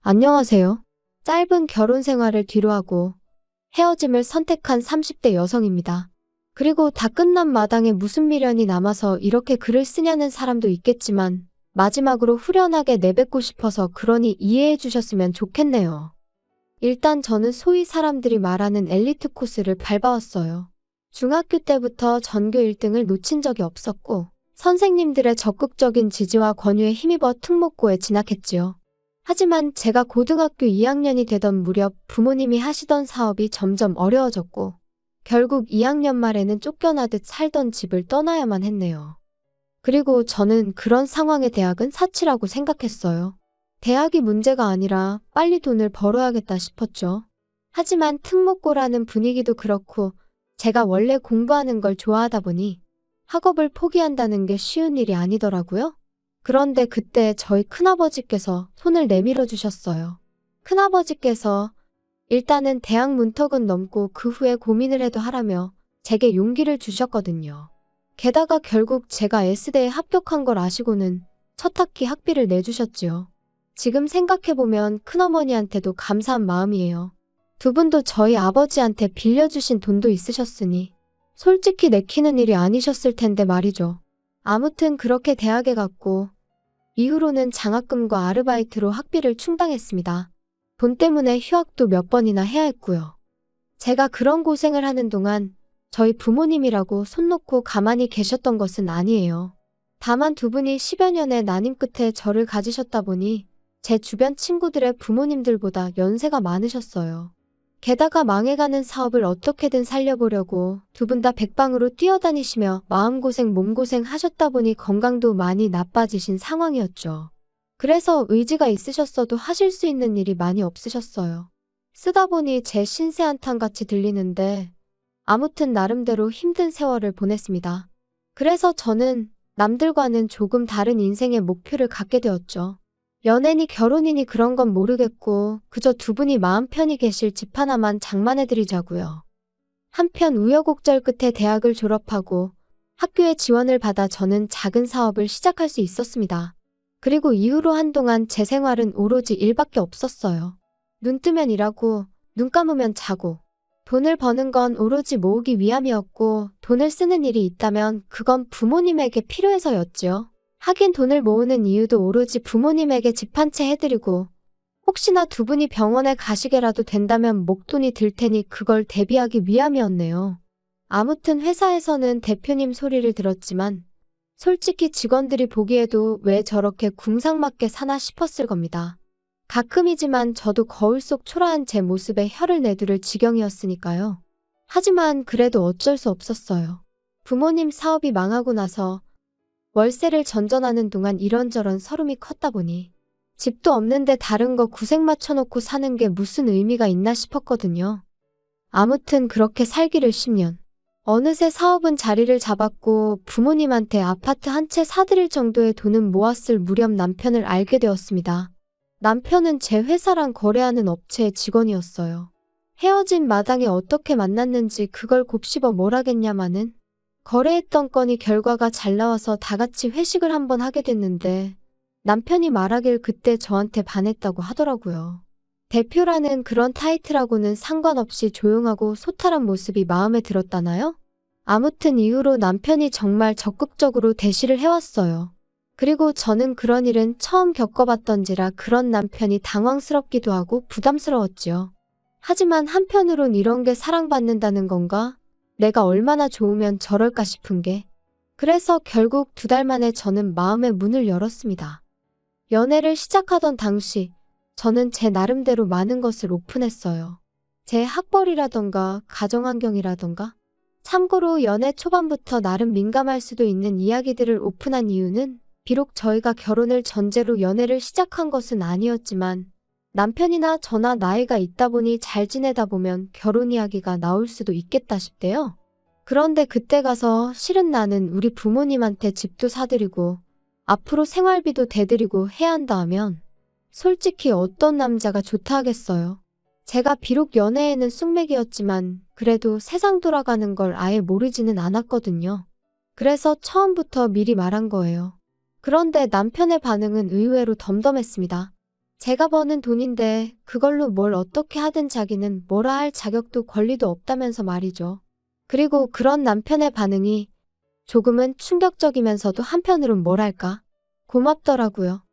안녕하세요. 짧은 결혼 생활을 뒤로하고 헤어짐을 선택한 30대 여성입니다. 그리고 다 끝난 마당에 무슨 미련이 남아서 이렇게 글을 쓰냐는 사람도 있겠지만 마지막으로 후련하게 내뱉고 싶어서 그러니 이해해 주셨으면 좋겠네요. 일단 저는 소위 사람들이 말하는 엘리트 코스를 밟아왔어요. 중학교 때부터 전교 1등을 놓친 적이 없었고 선생님들의 적극적인 지지와 권유에 힘입어 특목고에 진학했지요. 하지만 제가 고등학교 2학년이 되던 무렵 부모님이 하시던 사업이 점점 어려워졌고 결국 2학년 말에는 쫓겨나듯 살던 집을 떠나야만 했네요. 그리고 저는 그런 상황의 대학은 사치라고 생각했어요. 대학이 문제가 아니라 빨리 돈을 벌어야겠다 싶었죠. 하지만 특목고라는 분위기도 그렇고 제가 원래 공부하는 걸 좋아하다 보니 학업을 포기한다는 게 쉬운 일이 아니더라고요. 그런데 그때 저희 큰아버지께서 손을 내밀어 주셨어요. 큰아버지께서 일단은 대학 문턱은 넘고 그 후에 고민을 해도 하라며 제게 용기를 주셨거든요. 게다가 결국 제가 S대에 합격한 걸 아시고는 첫 학기 학비를 내주셨지요. 지금 생각해보면 큰어머니한테도 감사한 마음이에요. 두 분도 저희 아버지한테 빌려주신 돈도 있으셨으니 솔직히 내키는 일이 아니셨을 텐데 말이죠. 아무튼 그렇게 대학에 갔고 이후로는 장학금과 아르바이트로 학비를 충당했습니다. 돈 때문에 휴학도 몇 번이나 해야 했고요. 제가 그런 고생을 하는 동안 저희 부모님이라고 손 놓고 가만히 계셨던 것은 아니에요. 다만 두 분이 10여 년의 난임 끝에 저를 가지셨다 보니 제 주변 친구들의 부모님들보다 연세가 많으셨어요. 게다가 망해가는 사업을 어떻게든 살려보려고 두 분 다 백방으로 뛰어다니시며 마음고생 몸고생 하셨다 보니 건강도 많이 나빠지신 상황이었죠. 그래서 의지가 있으셨어도 하실 수 있는 일이 많이 없으셨어요. 쓰다 보니 제 신세 한탄같이 들리는데 아무튼 나름대로 힘든 세월을 보냈습니다. 그래서 저는 남들과는 조금 다른 인생의 목표를 갖게 되었죠. 연애니 결혼이니 그런 건 모르겠고 그저 두 분이 마음 편히 계실 집 하나만 장만해드리자고요. 한편 우여곡절 끝에 대학을 졸업하고 학교에 지원을 받아 저는 작은 사업을 시작할 수 있었습니다. 그리고 이후로 한동안 제 생활은 오로지 일밖에 없었어요. 눈 뜨면 일하고 눈 감으면 자고 돈을 버는 건 오로지 모으기 위함이었고 돈을 쓰는 일이 있다면 그건 부모님에게 필요해서였지요. 하긴 돈을 모으는 이유도 오로지 부모님에게 집 한 채 해드리고 혹시나 두 분이 병원에 가시게라도 된다면 목돈이 들 테니 그걸 대비하기 위함이었네요. 아무튼 회사에서는 대표님 소리를 들었지만 솔직히 직원들이 보기에도 왜 저렇게 궁상맞게 사나 싶었을 겁니다. 가끔이지만 저도 거울 속 초라한 제 모습에 혀를 내두를 지경이었으니까요. 하지만 그래도 어쩔 수 없었어요. 부모님 사업이 망하고 나서 월세를 전전하는 동안 이런저런 서름이 컸다 보니 집도 없는데 다른 거 구색 맞춰놓고 사는 게 무슨 의미가 있나 싶었거든요. 아무튼 그렇게 살기를 10년. 어느새 사업은 자리를 잡았고 부모님한테 아파트 한 채 사드릴 정도의 돈은 모았을 무렵 남편을 알게 되었습니다. 남편은 제 회사랑 거래하는 업체의 직원이었어요. 헤어진 마당에 어떻게 만났는지 그걸 곱씹어 뭘 하겠냐마는 거래했던 건이 결과가 잘 나와서 다 같이 회식을 한번 하게 됐는데 남편이 말하길 그때 저한테 반했다고 하더라고요. 대표라는 그런 타이틀하고는 상관없이 조용하고 소탈한 모습이 마음에 들었다나요? 아무튼 이후로 남편이 정말 적극적으로 대시를 해왔어요. 그리고 저는 그런 일은 처음 겪어봤던지라 그런 남편이 당황스럽기도 하고 부담스러웠지요. 하지만 한편으론 이런 게 사랑받는다는 건가? 내가 얼마나 좋으면 저럴까 싶은 게. 그래서 결국 2달 만에 저는 마음의 문을 열었습니다. 연애를 시작하던 당시 저는 제 나름대로 많은 것을 오픈했어요. 제 학벌이라던가 가정환경이라던가. 참고로 연애 초반부터 나름 민감할 수도 있는 이야기들을 오픈한 이유는 비록 저희가 결혼을 전제로 연애를 시작한 것은 아니었지만 남편이나 저나 나이가 있다 보니 잘 지내다 보면 결혼 이야기가 나올 수도 있겠다 싶대요. 그런데 그때 가서 실은 나는 우리 부모님한테 집도 사드리고 앞으로 생활비도 대드리고 해야 한다 하면 솔직히 어떤 남자가 좋다 하겠어요. 제가 비록 연애에는 쑥맥이었지만 그래도 세상 돌아가는 걸 아예 모르지는 않았거든요. 그래서 처음부터 미리 말한 거예요. 그런데 남편의 반응은 의외로 덤덤했습니다. 제가 버는 돈인데 그걸로 뭘 어떻게 하든 자기는 뭐라 할 자격도 권리도 없다면서 말이죠. 그리고 그런 남편의 반응이 조금은 충격적이면서도 한편으론 뭐랄까 고맙더라고요.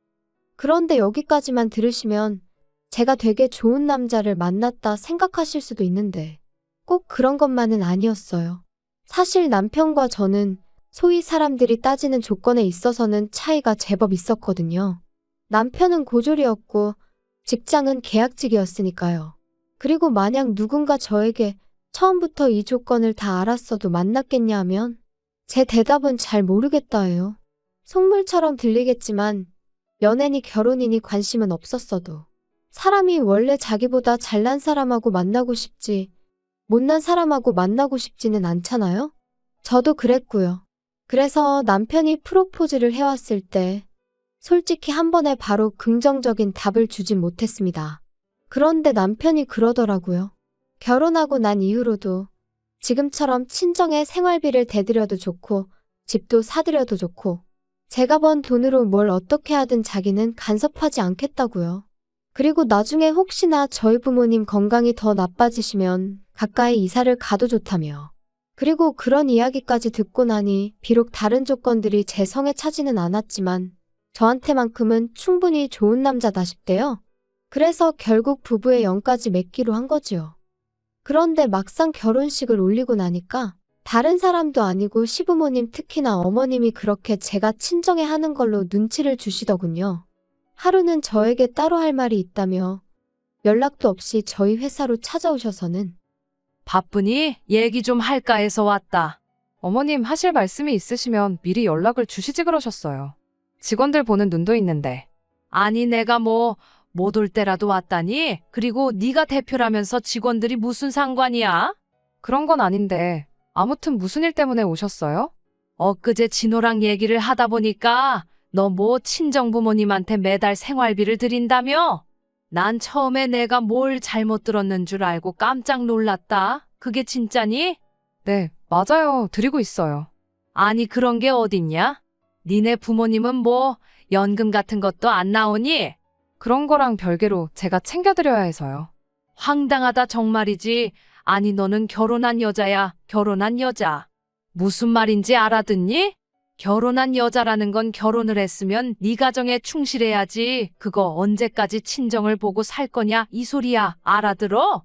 그런데 여기까지만 들으시면 제가 되게 좋은 남자를 만났다 생각하실 수도 있는데 꼭 그런 것만은 아니었어요. 사실 남편과 저는 소위 사람들이 따지는 조건에 있어서는 차이가 제법 있었거든요. 남편은 고졸이었고 직장은 계약직이었으니까요. 그리고 만약 누군가 저에게 처음부터 이 조건을 다 알았어도 만났겠냐 하면 제 대답은 잘 모르겠다예요. 속물처럼 들리겠지만 연애니 결혼이니 관심은 없었어도 사람이 원래 자기보다 잘난 사람하고 만나고 싶지 못난 사람하고 만나고 싶지는 않잖아요? 저도 그랬고요. 그래서 남편이 프로포즈를 해왔을 때 솔직히 한 번에 바로 긍정적인 답을 주진 못했습니다. 그런데 남편이 그러더라고요. 결혼하고 난 이후로도 지금처럼 친정에 생활비를 대드려도 좋고 집도 사드려도 좋고 제가 번 돈으로 뭘 어떻게 하든 자기는 간섭하지 않겠다고요. 그리고 나중에 혹시나 저희 부모님 건강이 더 나빠지시면 가까이 이사를 가도 좋다며. 그리고 그런 이야기까지 듣고 나니 비록 다른 조건들이 제 성에 차지는 않았지만 저한테만큼은 충분히 좋은 남자다 싶대요. 그래서 결국 부부의 영까지 맺기로 한 거지요. 그런데 막상 결혼식을 올리고 나니까 다른 사람도 아니고 시부모님 특히나 어머님이 그렇게 제가 친정에 하는 걸로 눈치를 주시더군요. 하루는 저에게 따로 할 말이 있다며 연락도 없이 저희 회사로 찾아오셔서는 바쁘니? 얘기 좀 할까 해서 왔다. 어머님 하실 말씀이 있으시면 미리 연락을 주시지 그러셨어요. 직원들 보는 눈도 있는데. 아니 내가 못 올 때라도 왔다니? 그리고 네가 대표라면서 직원들이 무슨 상관이야? 그런 건 아닌데 아무튼 무슨 일 때문에 오셨어요? 엊그제 진호랑 얘기를 하다 보니까 너 친정 부모님한테 매달 생활비를 드린다며? 난 처음에 내가 뭘 잘못 들었는 줄 알고 깜짝 놀랐다. 그게 진짜니? 네, 맞아요. 드리고 있어요. 아니 그런 게 어딨냐? 니네 부모님은 연금 같은 것도 안 나오니? 그런 거랑 별개로 제가 챙겨드려야 해서요. 황당하다 정말이지. 아니 너는 결혼한 여자야. 결혼한 여자. 무슨 말인지 알아듣니? 결혼한 여자라는 건 결혼을 했으면 네 가정에 충실해야지. 그거 언제까지 친정을 보고 살 거냐 이 소리야. 알아들어?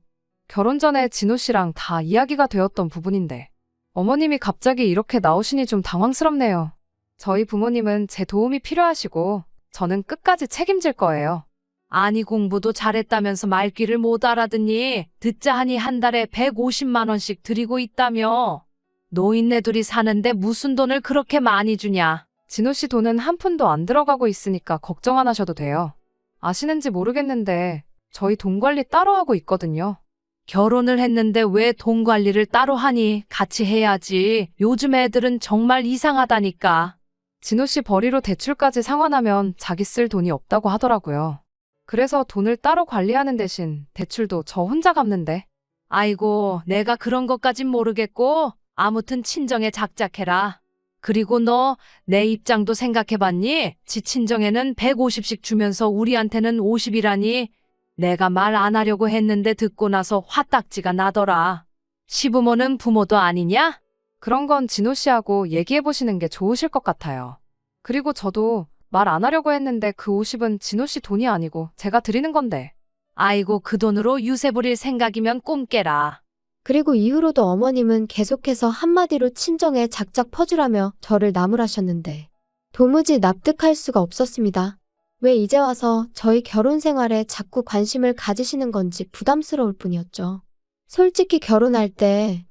결혼 전에 진호 씨랑 다 이야기가 되었던 부분인데 어머님이 갑자기 이렇게 나오시니 좀 당황스럽네요. 저희 부모님은 제 도움이 필요하시고 저는 끝까지 책임질 거예요. 아니 공부도 잘했다면서 말귀를 못 알아듣니? 듣자 하니 한 달에 150만 원씩 드리고 있다며. 노인네 둘이 사는데 무슨 돈을 그렇게 많이 주냐? 진호 씨 돈은 한 푼도 안 들어가고 있으니까 걱정 안 하셔도 돼요. 아시는지 모르겠는데 저희 돈 관리 따로 하고 있거든요. 결혼을 했는데 왜 돈 관리를 따로 하니? 같이 해야지. 요즘 애들은 정말 이상하다니까. 진호 씨 벌이로 대출까지 상환하면 자기 쓸 돈이 없다고 하더라고요. 그래서 돈을 따로 관리하는 대신 대출도 저 혼자 갚는데. 아이고, 내가 그런 것까진 모르겠고 아무튼 친정에 작작해라. 그리고 너 내 입장도 생각해봤니? 지 친정에는 150씩 주면서 우리한테는 50이라니. 내가 말 안 하려고 했는데 듣고 나서 화딱지가 나더라. 시부모는 부모도 아니냐? 그런 건 진호 씨하고 얘기해보시는 게 좋으실 것 같아요. 그리고 저도 말 안 하려고 했는데 그 50은 진호 씨 돈이 아니고 제가 드리는 건데. 아이고 그 돈으로 유세 부릴 생각이면 꿈 깨라. 그리고 이후로도 어머님은 계속해서 한마디로 친정에 작작 퍼주라며 저를 나무라셨는데 도무지 납득할 수가 없었습니다. 왜 이제 와서 저희 결혼 생활에 자꾸 관심을 가지시는 건지 부담스러울 뿐이었죠. 솔직히 결혼할 때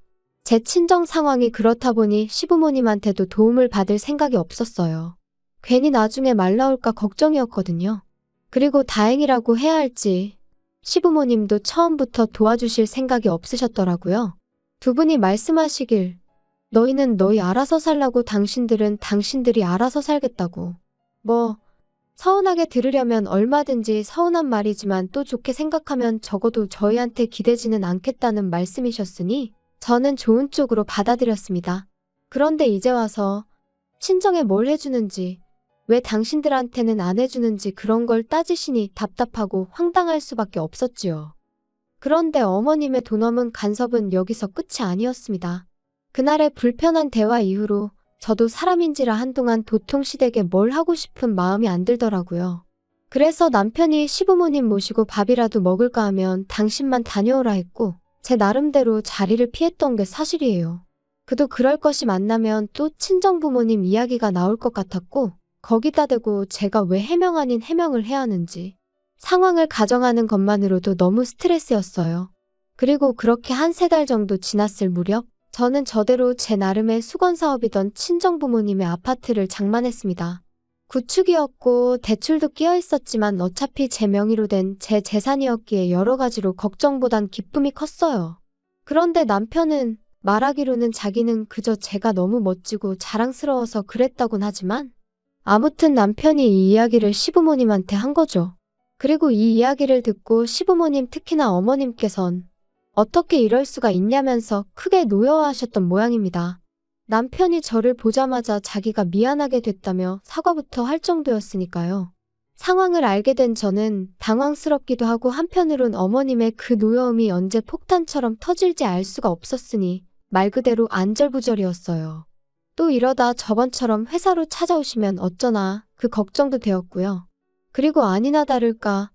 제 친정 상황이 그렇다 보니 시부모님한테도 도움을 받을 생각이 없었어요. 괜히 나중에 말 나올까 걱정이었거든요. 그리고 다행이라고 해야 할지 시부모님도 처음부터 도와주실 생각이 없으셨더라고요. 두 분이 말씀하시길 너희는 너희 알아서 살라고 당신들은 당신들이 알아서 살겠다고. 서운하게 들으려면 얼마든지 서운한 말이지만 또 좋게 생각하면 적어도 저희한테 기대지는 않겠다는 말씀이셨으니 저는 좋은 쪽으로 받아들였습니다. 그런데 이제 와서 친정에 뭘 해주는지 왜 당신들한테는 안 해주는지 그런 걸 따지시니 답답하고 황당할 수밖에 없었지요. 그런데 어머님의 도넘은 간섭은 여기서 끝이 아니었습니다. 그날의 불편한 대화 이후로 저도 사람인지라 한동안 도통시댁에 뭘 하고 싶은 마음이 안 들더라고요. 그래서 남편이 시부모님 모시고 밥이라도 먹을까 하면 당신만 다녀오라 했고 제 나름대로 자리를 피했던 게 사실이에요. 그도 그럴 것이 만나면 또 친정부모님 이야기가 나올 것 같았고 거기다 대고 제가 왜 해명 아닌 해명을 해야 하는지 상황을 가정하는 것만으로도 너무 스트레스였어요. 그리고 그렇게 한 세 달 정도 지났을 무렵 저는 저대로 제 나름의 수건사업이던 친정부모님의 아파트를 장만했습니다. 구축이었고 대출도 끼어 있었지만 어차피 제 명의로 된 제 재산이었기에 여러 가지로 걱정보단 기쁨이 컸어요. 그런데 남편은 말하기로는 자기는 그저 제가 너무 멋지고 자랑스러워서 그랬다곤 하지만 아무튼 남편이 이 이야기를 시부모님한테 한 거죠. 그리고 이 이야기를 듣고 시부모님 특히나 어머님께선 어떻게 이럴 수가 있냐면서 크게 노여워하셨던 모양입니다. 남편이 저를 보자마자 자기가 미안하게 됐다며 사과부터 할 정도였으니까요. 상황을 알게 된 저는 당황스럽기도 하고 한편으론 어머님의 그 노여움이 언제 폭탄처럼 터질지 알 수가 없었으니 말 그대로 안절부절이었어요. 또 이러다 저번처럼 회사로 찾아오시면 어쩌나 그 걱정도 되었고요. 그리고 아니나 다를까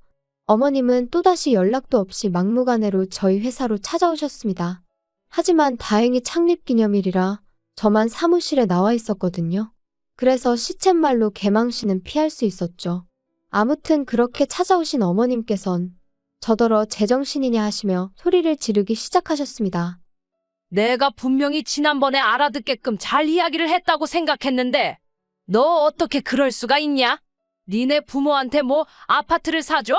어머님은 또다시 연락도 없이 막무가내로 저희 회사로 찾아오셨습니다. 하지만 다행히 창립기념일이라 저만 사무실에 나와 있었거든요. 그래서 시쳇말로 개망신은 피할 수 있었죠. 아무튼 그렇게 찾아오신 어머님께선 저더러 제정신이냐 하시며 소리를 지르기 시작하셨습니다. 내가 분명히 지난번에 알아듣게끔 잘 이야기를 했다고 생각했는데 너 어떻게 그럴 수가 있냐? 니네 부모한테 뭐 아파트를 사줘?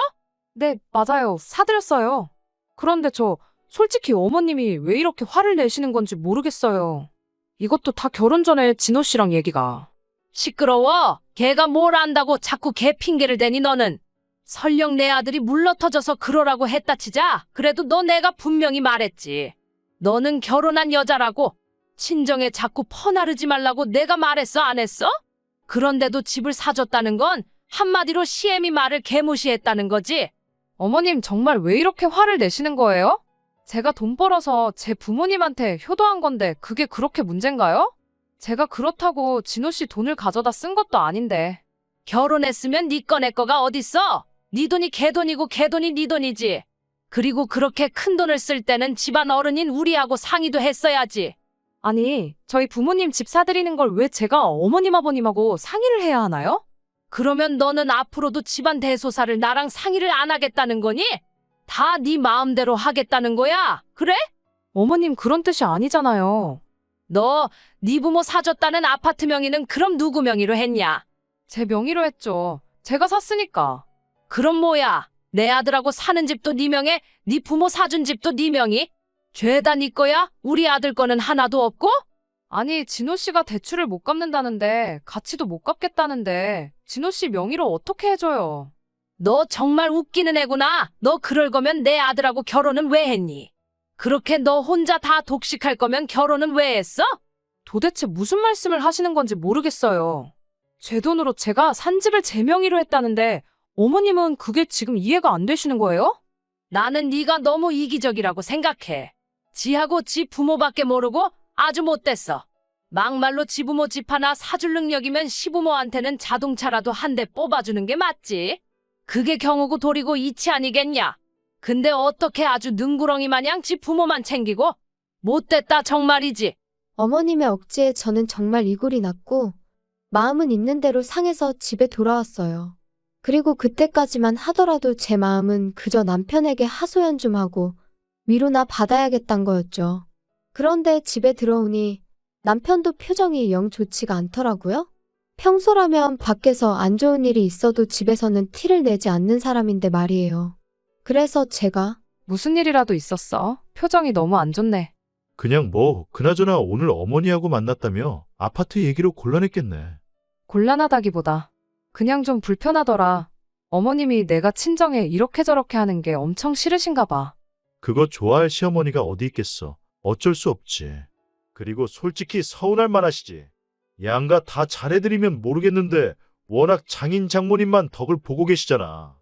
네, 맞아요. 사드렸어요. 그런데 저 솔직히 어머님이 왜 이렇게 화를 내시는 건지 모르겠어요. 이것도 다 결혼 전에 진호 씨랑 얘기가. 시끄러워. 걔가 뭘 안다고 자꾸 걔 핑계를 대니 너는. 설령 내 아들이 물러터져서 그러라고 했다 치자. 그래도 너 내가 분명히 말했지. 너는 결혼한 여자라고. 친정에 자꾸 퍼나르지 말라고 내가 말했어 안 했어? 그런데도 집을 사줬다는 건 한마디로 시애미 말을 개무시했다는 거지. 어머님 정말 왜 이렇게 화를 내시는 거예요? 제가 돈 벌어서 제 부모님한테 효도한 건데 그게 그렇게 문제인가요? 제가 그렇다고 진호 씨 돈을 가져다 쓴 것도 아닌데. 결혼했으면 네 거 내 거가 어딨어? 네 돈이 걔 돈이고 걔 돈이 네 돈이지. 그리고 그렇게 큰 돈을 쓸 때는 집안 어른인 우리하고 상의도 했어야지. 아니, 저희 부모님 집 사드리는 걸 왜 제가 어머님 아버님하고 상의를 해야 하나요? 그러면 너는 앞으로도 집안 대소사를 나랑 상의를 안 하겠다는 거니? 다 네 마음대로 하겠다는 거야? 그래? 어머님 그런 뜻이 아니잖아요. 너 네 부모 사줬다는 아파트 명의는 그럼 누구 명의로 했냐? 제 명의로 했죠. 제가 샀으니까. 그럼 뭐야? 내 아들하고 사는 집도 네 명에, 네 부모 사준 집도 네 명의? 죄다 네 거야? 우리 아들 거는 하나도 없고? 아니, 진호 씨가 대출을 못 갚는다는데 같이도 못 갚겠다는데 진호 씨 명의로 어떻게 해줘요? 너 정말 웃기는 애구나. 너 그럴 거면 내 아들하고 결혼은 왜 했니? 그렇게 너 혼자 다 독식할 거면 결혼은 왜 했어? 도대체 무슨 말씀을 하시는 건지 모르겠어요. 제 돈으로 제가 산 집을 제 명의로 했다는데 어머님은 그게 지금 이해가 안 되시는 거예요? 나는 네가 너무 이기적이라고 생각해. 지하고 지 부모밖에 모르고 아주 못됐어. 막말로 지 부모 집 하나 사줄 능력이면 시부모한테는 자동차라도 한 대 뽑아주는 게 맞지. 그게 경우고 도리고 이치 아니겠냐. 근데 어떻게 아주 능구렁이 마냥 지 부모만 챙기고. 못됐다 정말이지. 어머님의 억지에 저는 정말 이골이 났고 마음은 있는 대로 상해서 집에 돌아왔어요. 그리고 그때까지만 하더라도 제 마음은 그저 남편에게 하소연 좀 하고 위로나 받아야겠단 거였죠. 그런데 집에 들어오니 남편도 표정이 영 좋지가 않더라고요. 평소라면 밖에서 안 좋은 일이 있어도 집에서는 티를 내지 않는 사람인데 말이에요. 그래서 제가 무슨 일이라도 있었어? 표정이 너무 안 좋네. 그냥 뭐 그나저나 오늘 어머니하고 만났다며 아파트 얘기로 곤란했겠네. 곤란하다기보다 그냥 좀 불편하더라. 어머님이 내가 친정에 이렇게 저렇게 하는 게 엄청 싫으신가 봐. 그거 좋아할 시어머니가 어디 있겠어. 어쩔 수 없지. 그리고 솔직히 서운할 만하시지. 양가 다 잘해드리면 모르겠는데 워낙 장인 장모님만 덕을 보고 계시잖아.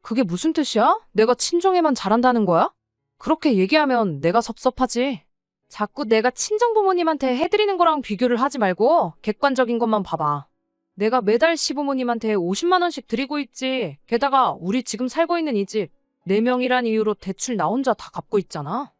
그게 무슨 뜻이야? 내가 친정에만 잘한다는 거야? 그렇게 얘기하면 내가 섭섭하지. 자꾸 내가 친정부모님한테 해드리는 거랑 비교를 하지 말고 객관적인 것만 봐봐. 내가 매달 시부모님한테 50만 원씩 드리고 있지. 게다가 우리 지금 살고 있는 이 집 4명이란 이유로 대출 나 혼자 다 갚고 있잖아.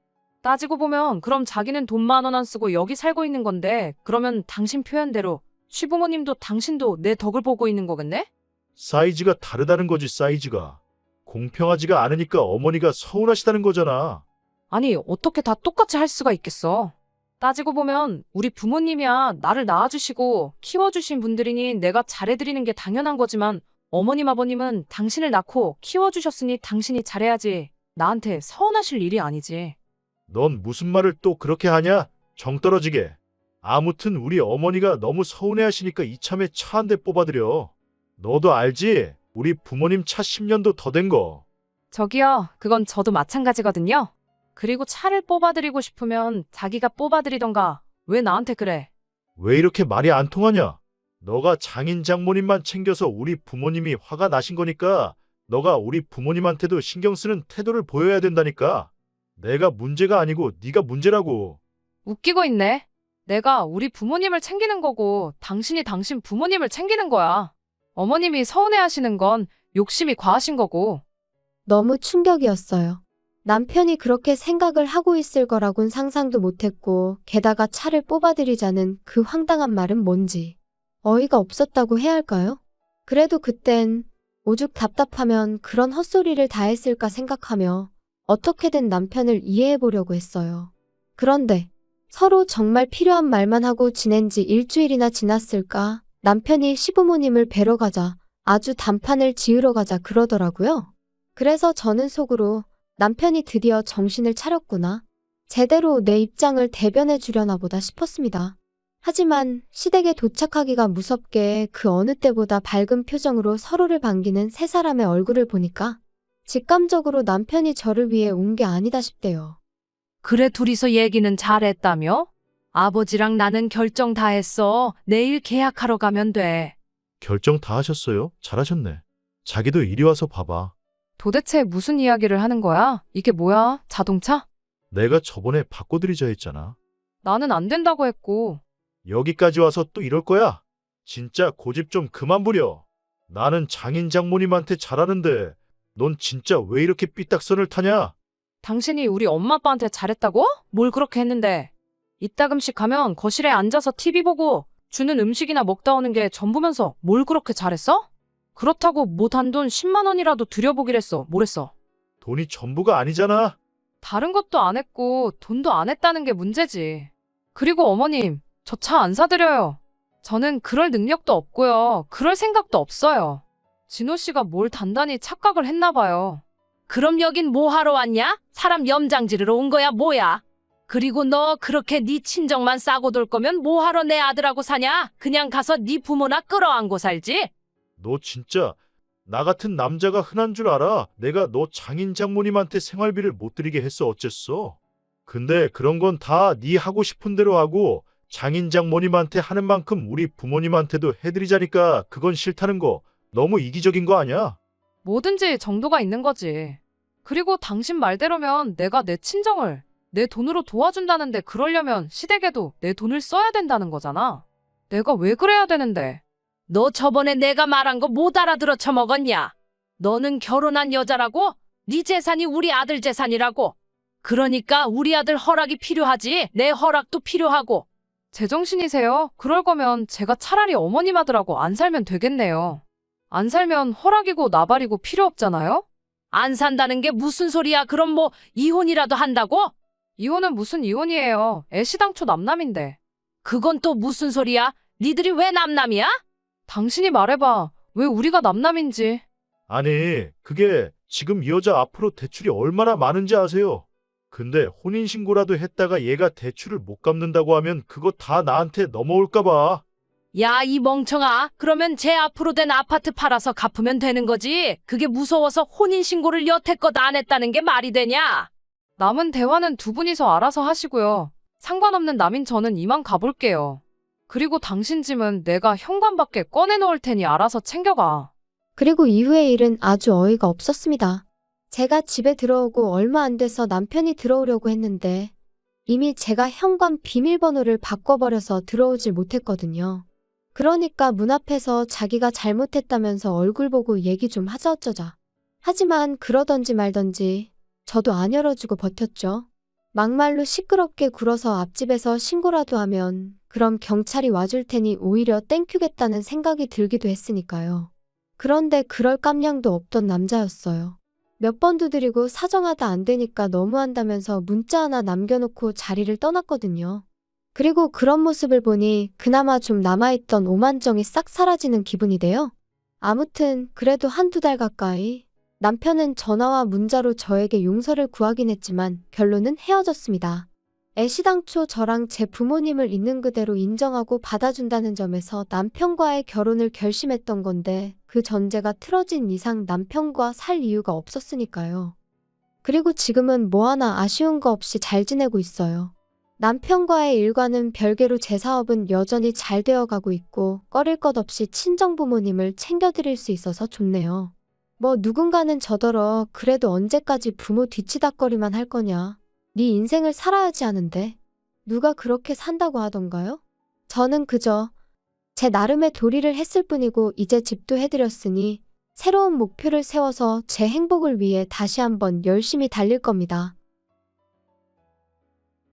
따지고 보면 그럼 자기는 돈 10,000원 안 쓰고 여기 살고 있는 건데 그러면 당신 표현대로 시부모님도 당신도 내 덕을 보고 있는 거겠네? 사이즈가 다르다는 거지, 사이즈가. 공평하지가 않으니까 어머니가 서운하시다는 거잖아. 아니 어떻게 다 똑같이 할 수가 있겠어. 따지고 보면 우리 부모님이야 나를 낳아주시고 키워주신 분들이니 내가 잘해드리는 게 당연한 거지만 어머님 아버님은 당신을 낳고 키워주셨으니 당신이 잘해야지 나한테 서운하실 일이 아니지. 넌 무슨 말을 또 그렇게 하냐? 정 떨어지게. 아무튼 우리 어머니가 너무 서운해하시니까 이참에 차 한 대 뽑아드려. 너도 알지? 우리 부모님 차 10년도 더 된 거. 저기요, 그건 저도 마찬가지거든요. 그리고 차를 뽑아드리고 싶으면 자기가 뽑아드리던가 왜 나한테 그래? 왜 이렇게 말이 안 통하냐? 너가 장인 장모님만 챙겨서 우리 부모님이 화가 나신 거니까 너가 우리 부모님한테도 신경 쓰는 태도를 보여야 된다니까. 내가 문제가 아니고 네가 문제라고. 웃기고 있네. 내가 우리 부모님을 챙기는 거고 당신이 당신 부모님을 챙기는 거야. 어머님이 서운해하시는 건 욕심이 과하신 거고. 너무 충격이었어요. 남편이 그렇게 생각을 하고 있을 거라곤 상상도 못했고, 게다가 차를 뽑아드리자는 그 황당한 말은 뭔지 어이가 없었다고 해야 할까요? 그래도 그땐 오죽 답답하면 그런 헛소리를 다 했을까 생각하며 어떻게든 남편을 이해해 보려고 했어요. 그런데 서로 정말 필요한 말만 하고 지낸 지 일주일이나 지났을까 남편이 시부모님을 뵈러 가자 아주 단판을 지으러 가자 그러더라고요. 그래서 저는 속으로 남편이 드디어 정신을 차렸구나. 제대로 내 입장을 대변해 주려나 보다 싶었습니다. 하지만 시댁에 도착하기가 무섭게 그 어느 때보다 밝은 표정으로 서로를 반기는 세 사람의 얼굴을 보니까 직감적으로 남편이 저를 위해 온 게 아니다 싶대요. 그래 둘이서 얘기는 잘했다며? 아버지랑 나는 결정 다 했어. 내일 계약하러 가면 돼. 결정 다 하셨어요? 잘하셨네. 자기도 이리 와서 봐봐. 도대체 무슨 이야기를 하는 거야? 이게 뭐야? 자동차? 내가 저번에 바꿔드리자 했잖아. 나는 안 된다고 했고. 여기까지 와서 또 이럴 거야? 진짜 고집 좀 그만 부려. 나는 장인 장모님한테 잘하는데 넌 진짜 왜 이렇게 삐딱선을 타냐? 당신이 우리 엄마 아빠한테 잘했다고? 뭘 그렇게 했는데? 이따금씩 가면 거실에 앉아서 TV 보고 주는 음식이나 먹다 오는 게 전부면서 뭘 그렇게 잘했어? 그렇다고 못 한 돈 10만 원이라도 들여보기랬어. 뭐랬어? 돈이 전부가 아니잖아. 다른 것도 안 했고 돈도 안 했다는 게 문제지. 그리고 어머님, 저 차 안 사드려요. 저는 그럴 능력도 없고요. 그럴 생각도 없어요. 진호 씨가 뭘 단단히 착각을 했나 봐요. 그럼 여긴 뭐 하러 왔냐? 사람 염장 지르러 온 거야 뭐야? 그리고 너 그렇게 네 친정만 싸고 돌 거면 뭐 하러 내 아들하고 사냐? 그냥 가서 네 부모나 끌어안고 살지? 너 진짜 나 같은 남자가 흔한 줄 알아? 내가 너 장인 장모님한테 생활비를 못 드리게 했어 어쨌어? 근데 그런 건 다 네 하고 싶은 대로 하고 장인 장모님한테 하는 만큼 우리 부모님한테도 해드리자니까 그건 싫다는 거 너무 이기적인 거 아니야? 뭐든지 정도가 있는 거지. 그리고 당신 말대로면 내가 내 친정을 내 돈으로 도와준다는데 그러려면 시댁에도 내 돈을 써야 된다는 거잖아. 내가 왜 그래야 되는데? 너 저번에 내가 말한 거 못 알아들어 처먹었냐? 너는 결혼한 여자라고? 네 재산이 우리 아들 재산이라고. 그러니까 우리 아들 허락이 필요하지. 내 허락도 필요하고. 제정신이세요? 그럴 거면 제가 차라리 어머님 아들하고 안 살면 되겠네요. 안 살면 허락이고 나발이고 필요 없잖아요? 안 산다는 게 무슨 소리야? 그럼 뭐 이혼이라도 한다고? 이혼은 무슨 이혼이에요. 애시당초 남남인데. 그건 또 무슨 소리야? 니들이 왜 남남이야? 당신이 말해봐. 왜 우리가 남남인지. 아니 그게 지금 이 여자 앞으로 대출이 얼마나 많은지 아세요? 근데 혼인신고라도 했다가 얘가 대출을 못 갚는다고 하면 그거 다 나한테 넘어올까 봐. 야, 이 멍청아. 그러면 제 앞으로 된 아파트 팔아서 갚으면 되는 거지. 그게 무서워서 혼인신고를 여태껏 안 했다는 게 말이 되냐? 남은 대화는 두 분이서 알아서 하시고요. 상관없는 남인 저는 이만 가볼게요. 그리고 당신 짐은 내가 현관밖에 꺼내놓을 테니 알아서 챙겨가. 그리고 이후의 일은 아주 어이가 없었습니다. 제가 집에 들어오고 얼마 안 돼서 남편이 들어오려고 했는데 이미 제가 현관 비밀번호를 바꿔버려서 들어오질 못했거든요. 그러니까 문 앞에서 자기가 잘못했다면서 얼굴 보고 얘기 좀 하자 어쩌자. 하지만 그러던지 말던지 저도 안 열어주고 버텼죠. 막말로 시끄럽게 굴어서 앞집에서 신고라도 하면 그럼 경찰이 와줄 테니 오히려 땡큐겠다는 생각이 들기도 했으니까요. 그런데 그럴 깜냥도 없던 남자였어요. 몇 번 두드리고 사정하다 안 되니까 너무한다면서 문자 하나 남겨놓고 자리를 떠났거든요. 그리고 그런 모습을 보니 그나마 좀 남아있던 오만정이 싹 사라지는 기분이 돼요. 아무튼 그래도 한두 달 가까이 남편은 전화와 문자로 저에게 용서를 구하긴 했지만 결론은 헤어졌습니다. 애시당초 저랑 제 부모님을 있는 그대로 인정하고 받아준다는 점에서 남편과의 결혼을 결심했던 건데 그 전제가 틀어진 이상 남편과 살 이유가 없었으니까요. 그리고 지금은 뭐 하나 아쉬운 거 없이 잘 지내고 있어요. 남편과의 일과는 별개로 제 사업은 여전히 잘 되어가고 있고 꺼릴 것 없이 친정부모님을 챙겨드릴 수 있어서 좋네요. 뭐 누군가는 저더러 그래도 언제까지 부모 뒤치다꺼리만 할 거냐. 네 인생을 살아야지 하는데 누가 그렇게 산다고 하던가요? 저는 그저 제 나름의 도리를 했을 뿐이고 이제 집도 해드렸으니 새로운 목표를 세워서 제 행복을 위해 다시 한번 열심히 달릴 겁니다.